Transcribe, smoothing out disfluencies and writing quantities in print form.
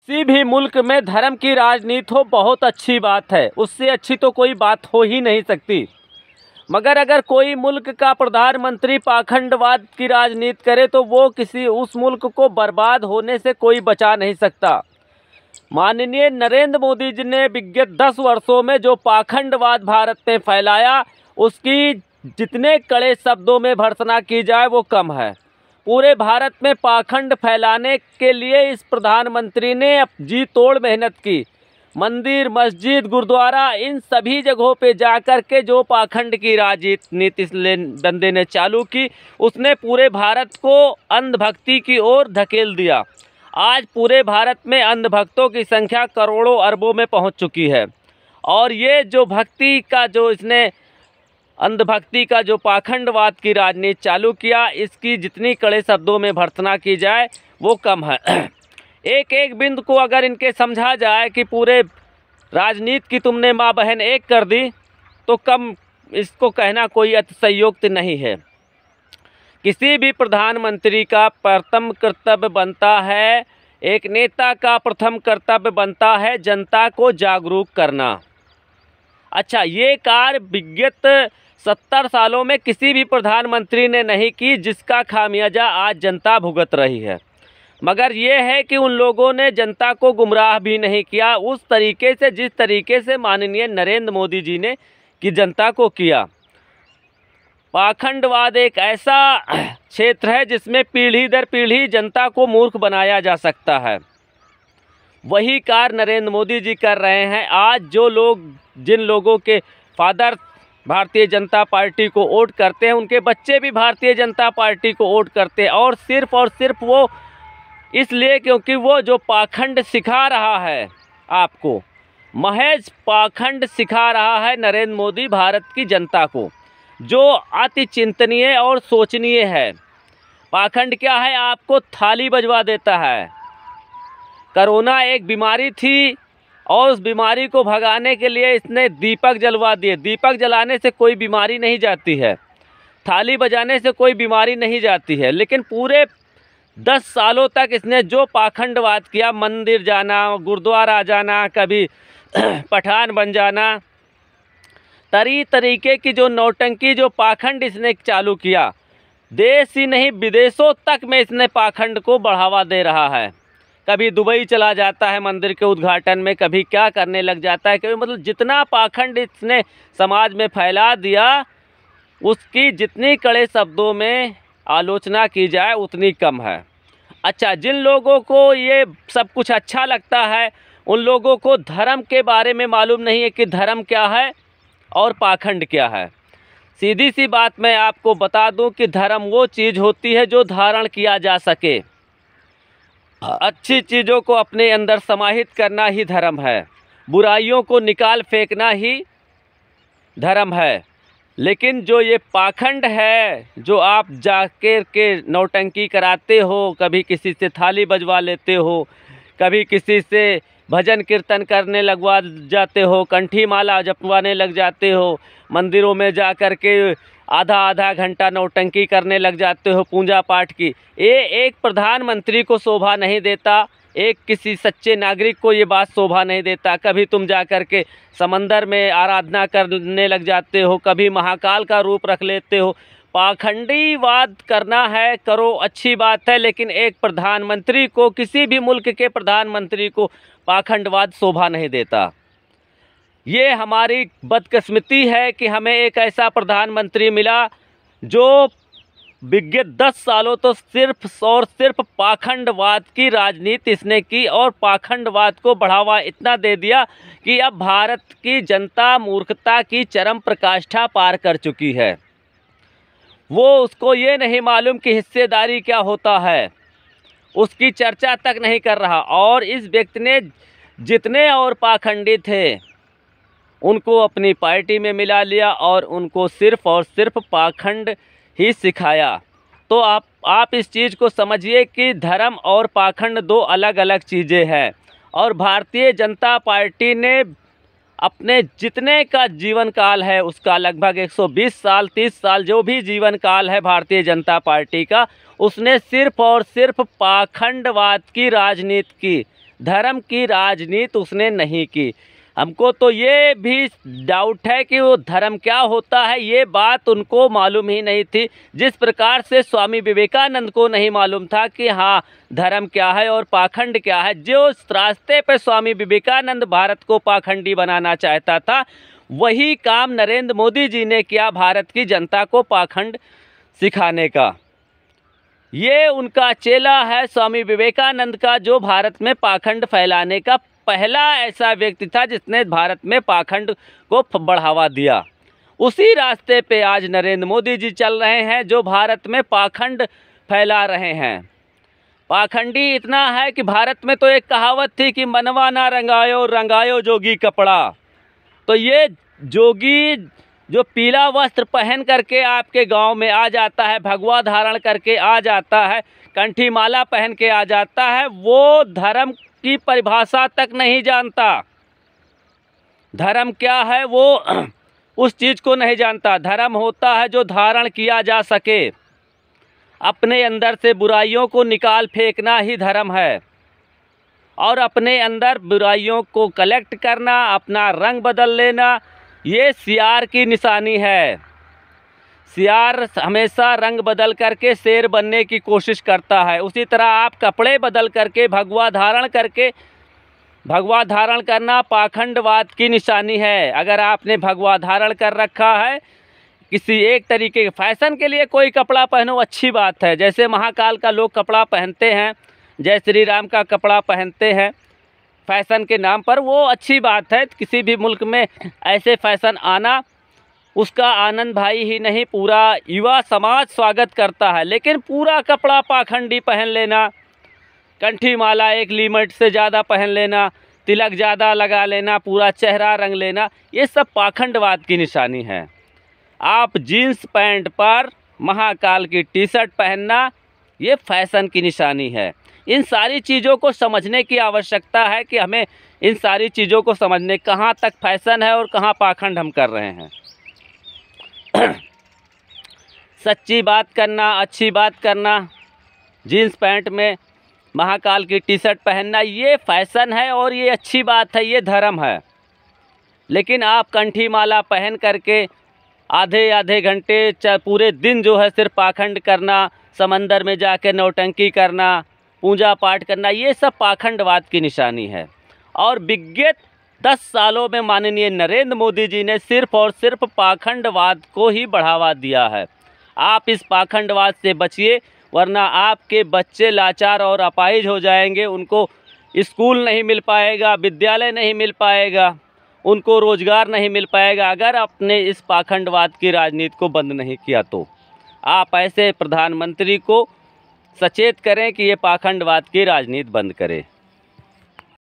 किसी भी मुल्क में धर्म की राजनीति हो बहुत अच्छी बात है, उससे अच्छी तो कोई बात हो ही नहीं सकती। मगर अगर कोई मुल्क का प्रधानमंत्री पाखंडवाद की राजनीति करे तो वो उस मुल्क को बर्बाद होने से कोई बचा नहीं सकता। माननीय नरेंद्र मोदी जी ने विगत 10 वर्षों में जो पाखंडवाद भारत में फैलाया, उसकी जितने कड़े शब्दों में भर्त्सना की जाए वो कम है। पूरे भारत में पाखंड फैलाने के लिए इस प्रधानमंत्री ने जी तोड़ मेहनत की। मंदिर, मस्जिद, गुरुद्वारा, इन सभी जगहों पे जाकर के जो पाखंड की राजनीति इस बंदे ने चालू की, उसने पूरे भारत को अंधभक्ति की ओर धकेल दिया। आज पूरे भारत में अंधभक्तों की संख्या करोड़ों अरबों में पहुंच चुकी है। और ये जो भक्ति का जो इसने अंधभक्ति का जो पाखंडवाद की राजनीति चालू किया, इसकी जितनी कड़े शब्दों में भर्त्सना की जाए वो कम है। एक एक बिंदु को अगर इनके समझा जाए कि पूरे राजनीति की तुमने माँ बहन एक कर दी, तो कम इसको कहना कोई अतिशयोक्ति नहीं है। किसी भी प्रधानमंत्री का प्रथम कर्तव्य बनता है, एक नेता का प्रथम कर्तव्य बनता है जनता को जागरूक करना। अच्छा, ये कार्य विगत 70 सालों में किसी भी प्रधानमंत्री ने नहीं की, जिसका खामियाजा आज जनता भुगत रही है। मगर ये है कि उन लोगों ने जनता को गुमराह भी नहीं किया उस तरीके से जिस तरीके से माननीय नरेंद्र मोदी जी ने कि जनता को किया। पाखंडवाद एक ऐसा क्षेत्र है जिसमें पीढ़ी दर पीढ़ी जनता को मूर्ख बनाया जा सकता है। वही कार्य नरेंद्र मोदी जी कर रहे हैं। आज जिन लोगों के फादर भारतीय जनता पार्टी को वोट करते हैं, उनके बच्चे भी भारतीय जनता पार्टी को वोट करते हैं, और सिर्फ वो इसलिए क्योंकि वो जो पाखंड सिखा रहा है, आपको महज पाखंड सिखा रहा है नरेंद्र मोदी भारत की जनता को, जो अति चिंतनीय और सोचनीय है। पाखंड क्या है? आपको थाली बजवा देता है। कोरोना एक बीमारी थी और उस बीमारी को भगाने के लिए इसने दीपक जलवा दिए। दीपक जलाने से कोई बीमारी नहीं जाती है, थाली बजाने से कोई बीमारी नहीं जाती है। लेकिन पूरे 10 सालों तक इसने जो पाखंडवाद किया, मंदिर जाना, गुरुद्वारा जाना, कभी पठान बन जाना, तरीके की जो नौटंकी, जो पाखंड इसने चालू किया, देश ही नहीं विदेशों तक में इसने पाखंड को बढ़ावा दे रहा है। कभी दुबई चला जाता है मंदिर के उद्घाटन में, कभी क्या करने लग जाता है, कभी मतलब जितना पाखंड इसने समाज में फैला दिया, उसकी जितनी कड़े शब्दों में आलोचना की जाए उतनी कम है। अच्छा, जिन लोगों को ये सब कुछ अच्छा लगता है, उन लोगों को धर्म के बारे में मालूम नहीं है कि धर्म क्या है और पाखंड क्या है। सीधी सी बात मैं आपको बता दूं कि धर्म वो चीज़ होती है जो धारण किया जा सके। अच्छी चीज़ों को अपने अंदर समाहित करना ही धर्म है, बुराइयों को निकाल फेंकना ही धर्म है। लेकिन जो ये पाखंड है, जो आप जाकर के नौटंकी कराते हो, कभी किसी से थाली बजवा लेते हो, कभी किसी से भजन कीर्तन करने लगवा जाते हो, कंठी माला जपवाने लग जाते हो, मंदिरों में जा कर के आधा घंटा नौटंकी करने लग जाते हो पूजा पाठ की, ये एक प्रधानमंत्री को शोभा नहीं देता, एक किसी सच्चे नागरिक को ये बात शोभा नहीं देता। कभी तुम जा कर के समंदर में आराधना करने लग जाते हो, कभी महाकाल का रूप रख लेते हो। पाखंडीवाद करना है, करो, अच्छी बात है, लेकिन एक प्रधानमंत्री को, किसी भी मुल्क के प्रधानमंत्री को पाखंडवाद शोभा नहीं देता। ये हमारी बदकिस्मती है कि हमें एक ऐसा प्रधानमंत्री मिला जो विगत 10 सालों तो सिर्फ और सिर्फ पाखंडवाद की राजनीति इसने की, और पाखंडवाद को बढ़ावा इतना दे दिया कि अब भारत की जनता मूर्खता की चरम प्रकाष्ठा पार कर चुकी है। वो उसको ये नहीं मालूम कि हिस्सेदारी क्या होता है, उसकी चर्चा तक नहीं कर रहा। और इस व्यक्ति ने जितने और पाखंडी थे उनको अपनी पार्टी में मिला लिया और उनको सिर्फ और सिर्फ पाखंड ही सिखाया। तो आप इस चीज़ को समझिए कि धर्म और पाखंड दो अलग अलग चीज़ें हैं। और भारतीय जनता पार्टी ने अपने जितने का जीवन काल है, उसका लगभग 120 साल 30 साल जो भी जीवन काल है भारतीय जनता पार्टी का, उसने सिर्फ और सिर्फ पाखंडवाद की राजनीति की। धर्म की राजनीति उसने नहीं की। हमको तो ये भी डाउट है कि वो धर्म क्या होता है ये बात उनको मालूम ही नहीं थी। जिस प्रकार से स्वामी विवेकानंद को नहीं मालूम था कि हाँ धर्म क्या है और पाखंड क्या है, जो रास्ते पे स्वामी विवेकानंद भारत को पाखंडी बनाना चाहता था वही काम नरेंद्र मोदी जी ने किया, भारत की जनता को पाखंड सिखाने का। ये उनका चेला है स्वामी विवेकानंद का, जो भारत में पाखंड फैलाने का पहला ऐसा व्यक्ति था जिसने भारत में पाखंड को बढ़ावा दिया। उसी रास्ते पे आज नरेंद्र मोदी जी चल रहे हैं जो भारत में पाखंड फैला रहे हैं। पाखंडी इतना है कि भारत में तो एक कहावत थी कि मनवा ना रंगायो रंगायो जोगी कपड़ा। तो ये जोगी जो पीला वस्त्र पहन करके आपके गांव में आ जाता है, भगवा धारण करके आ जाता है, कंठी माला पहन के आ जाता है, वो धर्म की परिभाषा तक नहीं जानता। धर्म क्या है वो उस चीज़ को नहीं जानता। धर्म होता है जो धारण किया जा सके। अपने अंदर से बुराइयों को निकाल फेंकना ही धर्म है, और अपने अंदर बुराइयों को कलेक्ट करना, अपना रंग बदल लेना, ये सियार की निशानी है। सियार हमेशा रंग बदल करके शेर बनने की कोशिश करता है। उसी तरह आप कपड़े बदल करके भगवा धारण करना पाखंडवाद की निशानी है। अगर आपने भगवा धारण कर रखा है किसी एक तरीके के फैशन के लिए, कोई कपड़ा पहनो अच्छी बात है, जैसे महाकाल का लोग कपड़ा पहनते हैं, जय श्री राम का कपड़ा पहनते हैं फैशन के नाम पर, वो अच्छी बात है। किसी भी मुल्क में ऐसे फैशन आना उसका आनंद भाई ही नहीं पूरा युवा समाज स्वागत करता है। लेकिन पूरा कपड़ा पाखंडी पहन लेना, कंठी माला एक लिमिट से ज़्यादा पहन लेना, तिलक ज़्यादा लगा लेना, पूरा चेहरा रंग लेना, ये सब पाखंडवाद की निशानी है। आप जीन्स पैंट पर महाकाल की टी शर्ट पहनना ये फैशन की निशानी है। इन सारी चीज़ों को समझने की आवश्यकता है कि हमें इन सारी चीज़ों को समझने कहाँ तक फैशन है और कहाँ पाखंड हम कर रहे हैं। सच्ची बात करना, अच्छी बात करना, जीन्स पैंट में महाकाल की टी शर्ट पहनना ये फैशन है और ये अच्छी बात है, ये धर्म है। लेकिन आप कंठी माला पहन करके आधे घंटे पूरे दिन जो है सिर्फ पाखंड करना, समंदर में जाकर नौटंकी करना, पूजा पाठ करना, ये सब पाखंडवाद की निशानी है। और विगत 10 सालों में माननीय नरेंद्र मोदी जी ने सिर्फ और सिर्फ पाखंडवाद को ही बढ़ावा दिया है। आप इस पाखंडवाद से बचिए, वरना आपके बच्चे लाचार और अपाहिज हो जाएंगे। उनको स्कूल नहीं मिल पाएगा, विद्यालय नहीं मिल पाएगा, उनको रोज़गार नहीं मिल पाएगा, अगर आपने इस पाखंडवाद की राजनीति को बंद नहीं किया तो। आप ऐसे प्रधानमंत्री को सचेत करें कि ये पाखंडवाद की राजनीति बंद करे।